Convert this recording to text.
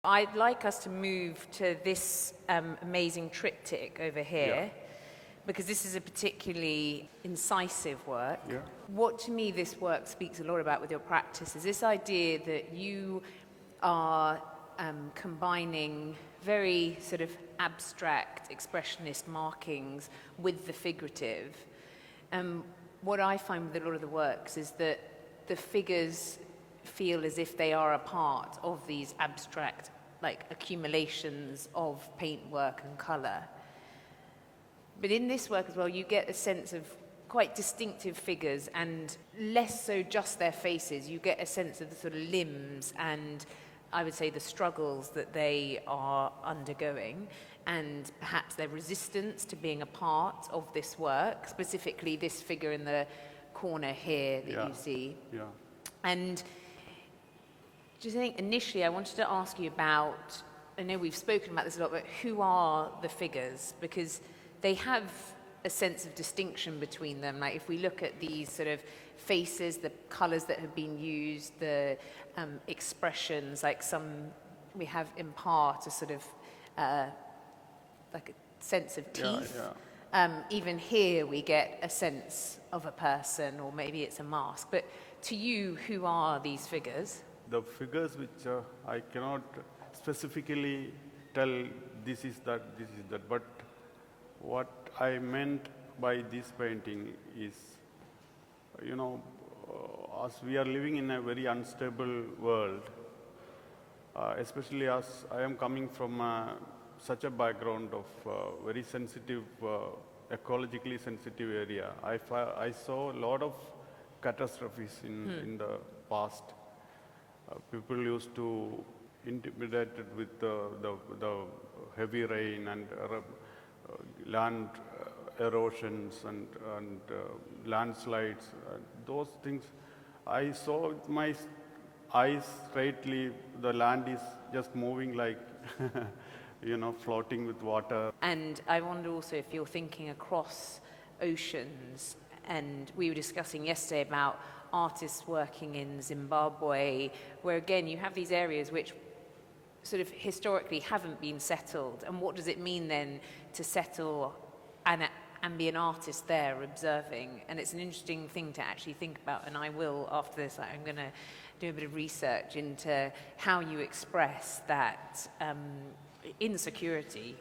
I'd like us to move to this amazing triptych over here, because this is a particularly incisive work. Yeah. What to me this work speaks a lot about with your practice is this idea that you are combining very sort of abstract expressionist markings with the figurative. What I find with a lot of the works is that the figures feel as if they are a part of these abstract accumulations of paintwork and colour. But in this work as well, you get a sense of quite distinctive figures, and less so just their faces. You get a sense of the sort of limbs and, I would say, the struggles that they are undergoing, and perhaps their resistance to being a part of this work, specifically this figure in the corner here that you see. Yeah. And just think initially I wanted to ask you about, I know we've spoken about this a lot, but who are the figures? Because they have a sense of distinction between them. Like if we look at these sort of faces, the colours that have been used, the expressions, like we have in part a sort of like a sense of teeth. Even here we get a sense of a person, or maybe it's a mask. But to you, who are these figures? The figures which I cannot specifically tell this is that, but what I meant by this painting is, as we are living in a very unstable world, especially as I am coming from such a background of very sensitive, ecologically sensitive area, I saw a lot of catastrophes in the past. People used to intimidated with the heavy rain and land erosions and landslides. Those things, I saw with my eyes straightly, the land is just moving like, floating with water. And I wonder also if you're thinking across oceans, and we were discussing yesterday about artists working in Zimbabwe, where again you have these areas which sort of historically haven't been settled, and what does it mean then to settle and be an artist there observing? And it's an interesting thing to actually think about, and I will, after this, I'm going to do a bit of research into how you express that insecurity